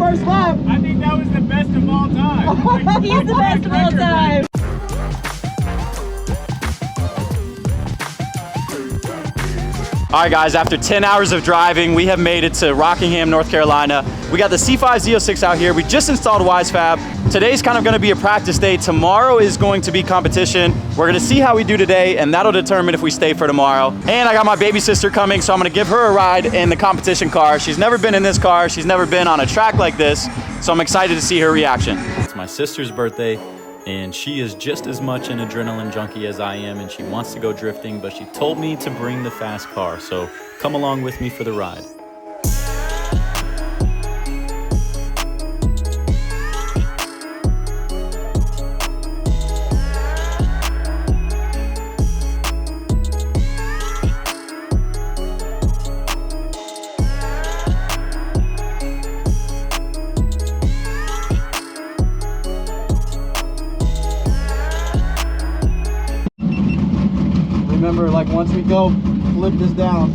first lap. I think that was the best of all time. He's the best of all time. All right, guys, after 10 hours of driving, we have made it to Rockingham, North Carolina. We got the C5 Z06 out here. We just installed wisefab. Today's kind of gonna be a practice day. Tomorrow is going to be competition. We're gonna see how we do today, and that'll determine if we stay for tomorrow. And I got my baby sister coming, so I'm gonna give her a ride in the competition car. She's never been in this car. She's never been on a track like this, so I'm excited to see her reaction. It's my sister's birthday, and she is just as much an adrenaline junkie as I am, and she wants to go drifting, but she told me to bring the fast car, so come along with me for the ride. Remember, like once we go, flip this down.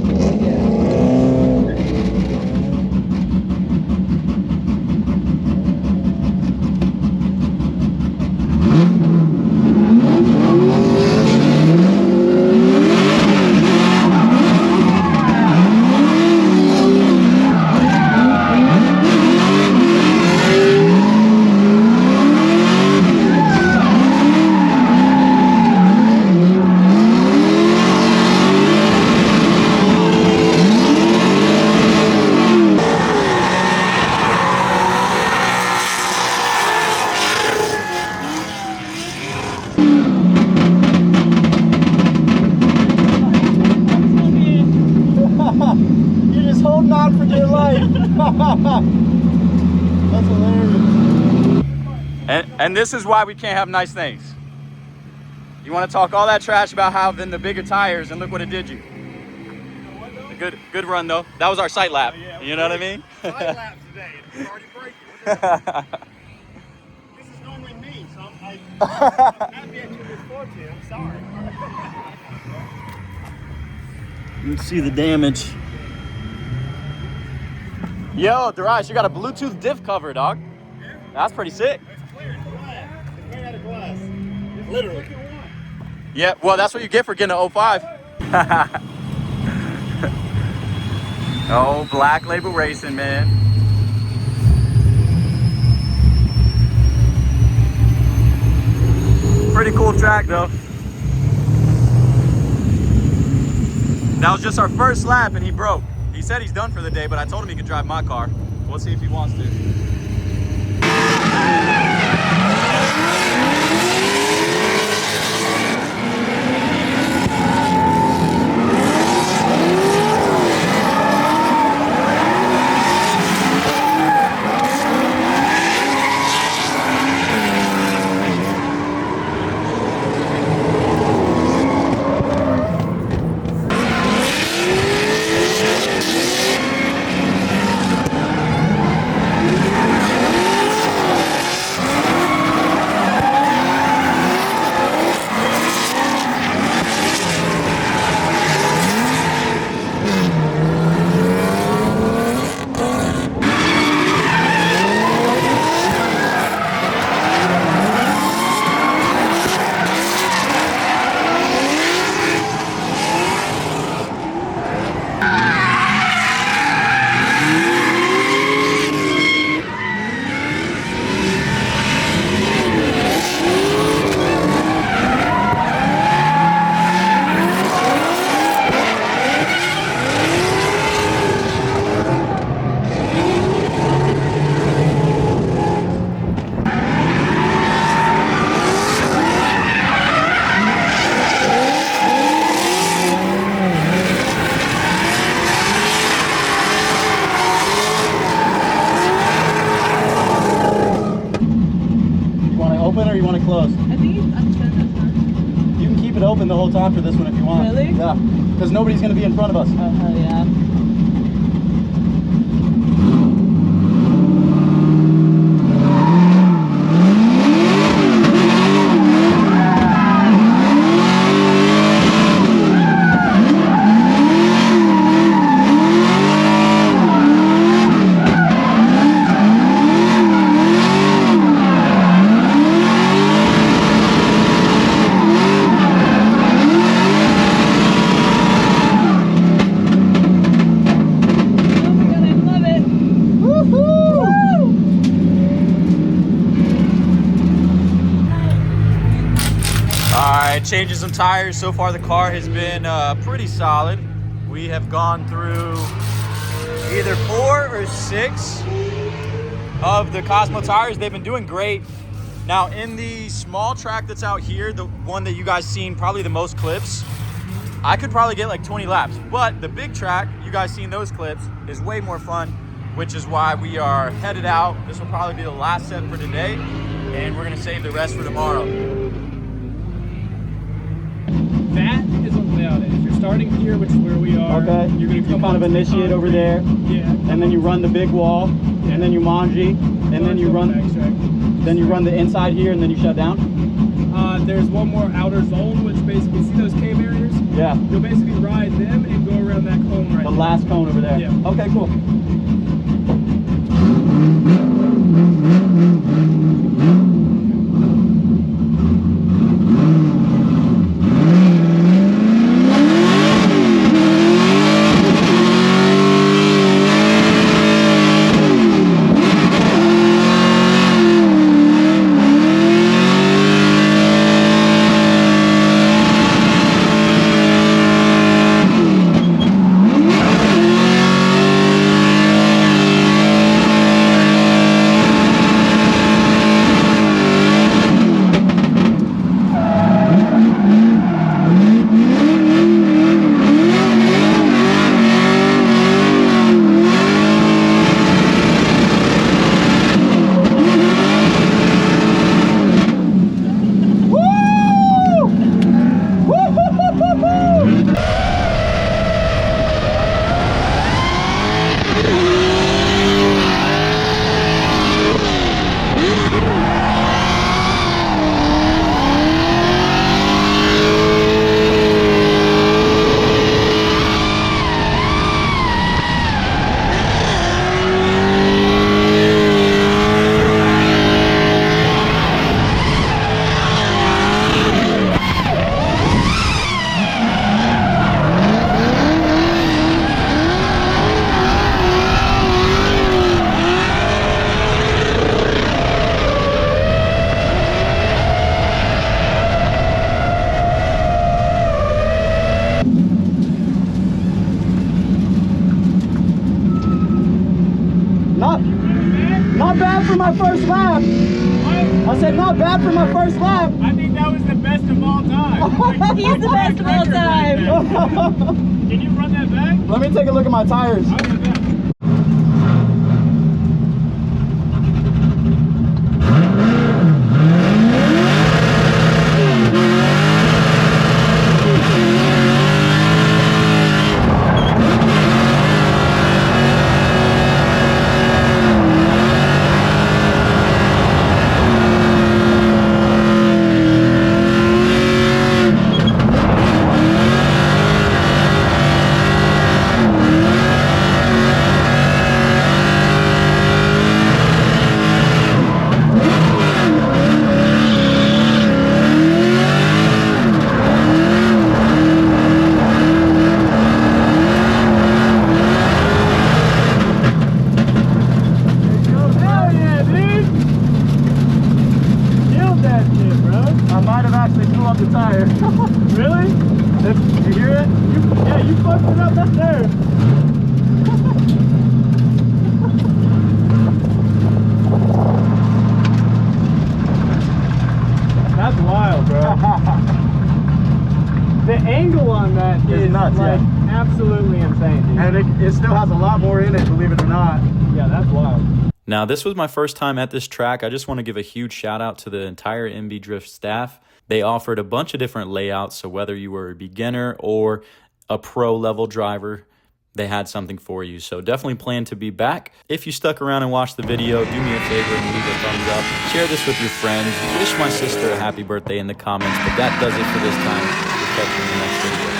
On for dear life. That's hilarious. And this is why we can't have nice things. You want to talk all that trash about having the bigger tires, and look what it did you. Good run though. That was our sight lap. Yeah, you know what I mean? Sight lap today. It's already breaking. This is normally me, so I'm happy I took this forward to you. I'm sorry. You can see the damage. Yo, Darius, you got a Bluetooth diff cover, dog. Yeah. That's pretty sick. It's clear. It's glass. It's made out of glass. It's literally. Yeah, well, that's what you get for getting an 05. Oh, Black Label Racing, man. Pretty cool track, though. That was just our first lap, and he broke. He said he's done for the day, but I told him he could drive my car. We'll see if he wants to. Or you want it closed? I think I'm sure that's fine. You can keep it open the whole time for this one if you want. Really? Yeah, because nobody's going to be in front of us. Oh, hell yeah. changing some tires. So far the car has been pretty solid. We have gone through either 4 or 6 of the Cosmo tires. They've been doing great. Now in the small track that's out here, the one that you guys seen probably the most clips, I could probably get like 20 laps. But the big track, you guys seen those clips, is way more fun, which is why we are headed out. This will probably be the last set for today, and we're gonna save the rest for tomorrow. That is what the layout is. You're starting here, which is where we are. Okay. You're gonna come kind of initiate over there. Yeah. And then you run the big wall, and then you manji, and then you run. Then you run the inside here, and then you shut down. There's one more outer zone, which basically, see those K barriers? Yeah. You'll basically ride them and go around that cone right The there. last cone over there. Yeah. Okay, cool. Not bad for my first lap. I said not bad for my first lap. I think that was the best of all time. He's the best of all time. Can you run that back? Let me take a look at my tires. I'll get back. The tire. Really? Did you hear it? Yeah, you fucked it up up there. That's wild, bro. The angle on that is nuts, like yeah. absolutely insane, dude. And it still has a lot more in it, believe it or not. Yeah, that's wild. Now, this was my first time at this track. I just want to give a huge shout out to the entire MB Drift staff. They offered a bunch of different layouts, so whether you were a beginner or a pro level driver, they had something for you. So definitely plan to be back. If you stuck around and watched the video, do me a favor and leave a thumbs up. Share this with your friends. Wish my sister a happy birthday in the comments. But that does it for this time. We'll catch you in the next video.